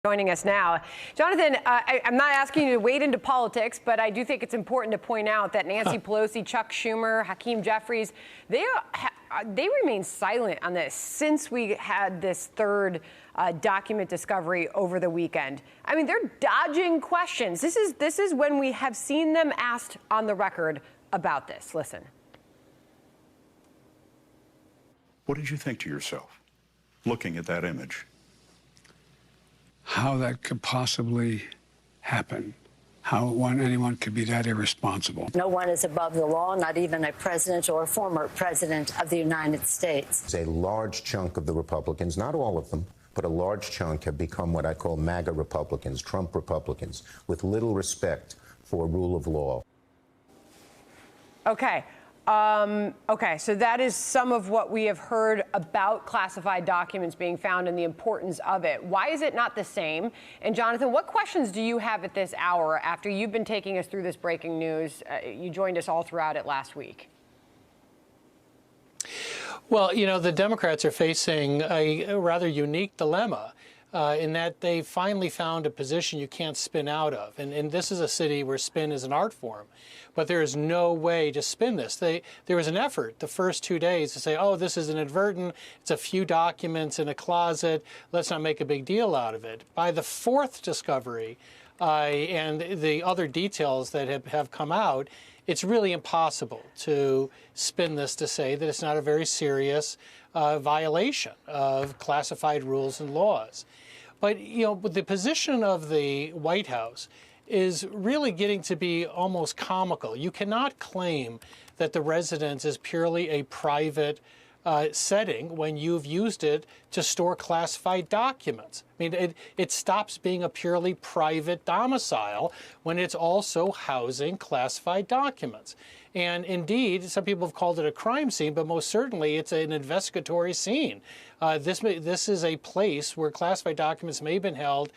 Joining us now. Jonathan, I'm not asking you to wade into politics, but I do think it's important to point out that Nancy Pelosi, Chuck Schumer, Hakeem Jeffries, they remain silent on this since we had this third document discovery over the weekend. I mean, they're dodging questions. This is when we have seen them asked on the record about this. Listen. What did you think to yourself looking at that image? How that could possibly happen, how anyone could be that irresponsible. No one is above the law, not even a president or a former president of the United States. A large chunk of the Republicans, not all of them, but a large chunk have become what I call MAGA Republicans, Trump Republicans, with little respect for rule of law. Okay. So that is some of what we have heard about classified documents being found and the importance of it. Why is it not the same? And Jonathan, what questions do you have at this hour after you've been taking us through this breaking news? You joined us all throughout it last week. Well, you know, the Democrats are facing a rather unique dilemma in that they finally found a position you can't spin out of. And this is a city where spin is an art form. But there is no way to spin this. There was an effort the first 2 days to say, oh, this is inadvertent. It's a few documents in a closet. Let's not make a big deal out of it. By the fourth discovery and the other details that have come out, it's really impossible to spin this to say that it's not a very serious violation of classified rules and laws. But, you know, the position of the White House is really getting to be almost comical. You cannot claim that the residence is purely a private setting when you've used it to store classified documents. I mean, it stops being a purely private domicile when it's also housing classified documents. And indeed, some people have called it a crime scene, but most certainly it's an investigatory scene. This is a place where classified documents may have been held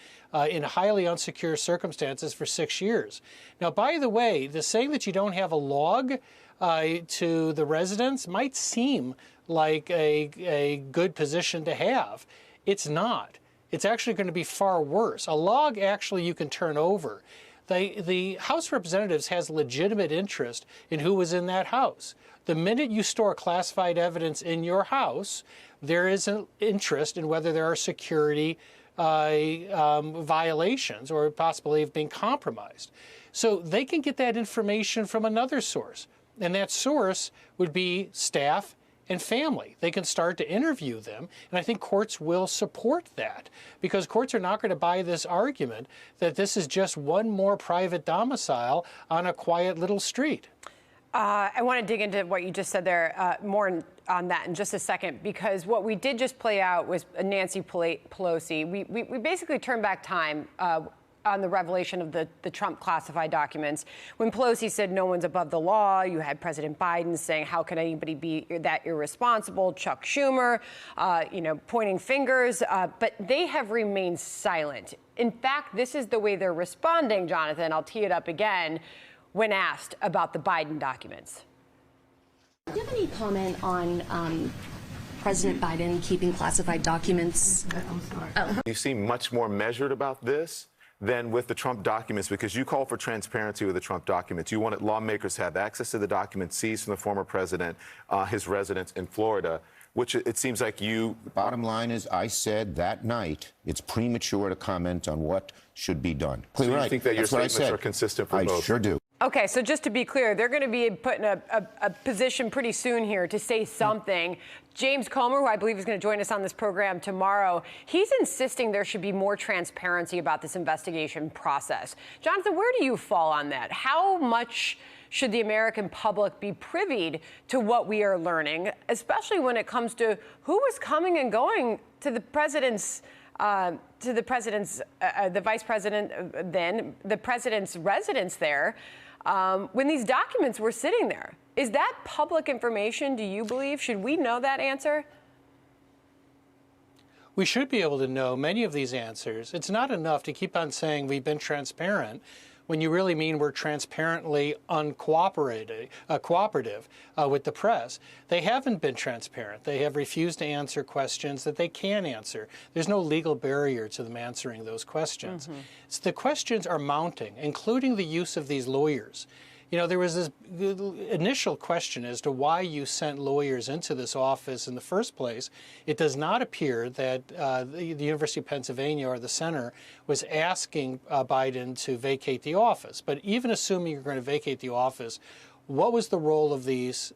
in highly unsecure circumstances for 6 years. Now, by the way, the saying that you don't have a log to the residence might seem like a good position to have. It's not. It's actually going to be far worse. A log actually you can turn over. The House of Representatives has legitimate interest in who was in that house. The minute you store classified evidence in your house, there is an interest in whether there are security violations or possibly of being compromised. So they can get that information from another source, and that source would be staff and family. They can start to interview them, and I think courts will support that because courts are not going to buy this argument that this is just one more private domicile on a quiet little street. I want to dig into what you just said there more on that in just a second, because what we did just play out was Nancy Pelosi. We basically turned back time on the revelation of the Trump classified documents. When Pelosi said no one's above the law, you had President Biden saying, how can anybody be that irresponsible? Chuck Schumer, pointing fingers, but they have remained silent. In fact, this is the way they're responding, Jonathan. I'll tee it up again when asked about the Biden documents. Do you have any comment on President Biden keeping classified documents? You seem much more measured about this than with the Trump documents, because you call for transparency with the Trump documents. You wanted lawmakers to have access to the documents seized from the former president, his residence in Florida, which it seems like you... The bottom line is, I said that night, it's premature to comment on what should be done. So you think that your statements are consistent for both? I sure do. Okay, so just to be clear, they're going to be put in a position pretty soon here to say something. James Comer, who I believe is going to join us on this program tomorrow, he's insisting there should be more transparency about this investigation process. Jonathan, where do you fall on that? How much should the American public be privy to what we are learning, especially when it comes to who was coming and going to the president's the vice president, then the president's residence there, when these documents were sitting there? Is that public information, do you believe? Should we know that answer? We should be able to know many of these answers. It's not enough to keep on saying we've been transparent when you really mean we're transparently uncooperative with the press. They haven't been transparent. They have refused to answer questions that they can answer. There's no legal barrier to them answering those questions. So the questions are mounting, including the use of these lawyers. You know, there was this initial question as to why you sent lawyers into this office in the first place. It does not appear that the University of Pennsylvania or the center was asking Biden to vacate the office. But even assuming you're going to vacate the office, what was the role of these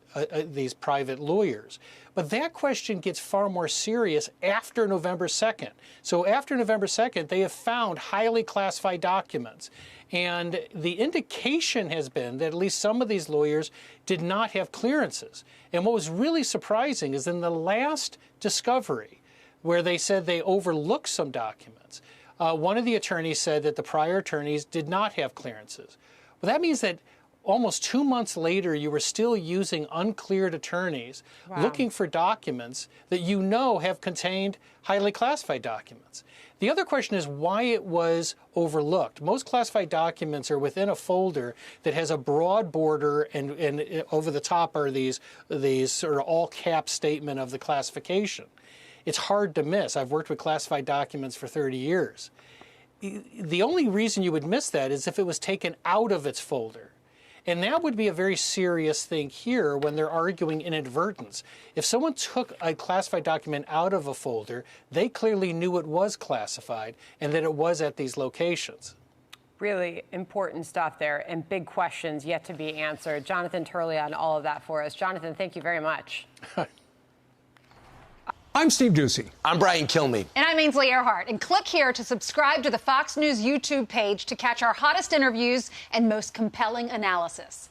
private lawyers? But that question gets far more serious after November 2nd. So after November 2nd, they have found highly classified documents. And the indication has been that at least some of these lawyers did not have clearances. And what was really surprising is in the last discovery, where they said they overlooked some documents, one of the attorneys said that the prior attorneys did not have clearances. Well, that means that almost 2 months later, you were still using uncleared attorneys looking for documents that you know have contained highly classified documents. The other question is why it was overlooked. Most classified documents are within a folder that has a broad border, and over the top are these sort of all-cap statement of the classification. It's hard to miss. I've worked with classified documents for 30 years. The only reason you would miss that is if it was taken out of its folder. And that would be a very serious thing here when they're arguing inadvertence. If someone took a classified document out of a folder, they clearly knew it was classified and that it was at these locations. Really important stuff there and big questions yet to be answered. Jonathan Turley on all of that for us. Jonathan, thank you very much. I'm Steve Doocy. I'm Brian Kilmeade. And I'm Ainsley Earhart. And click here to subscribe to the Fox News YouTube page to catch our hottest interviews and most compelling analysis.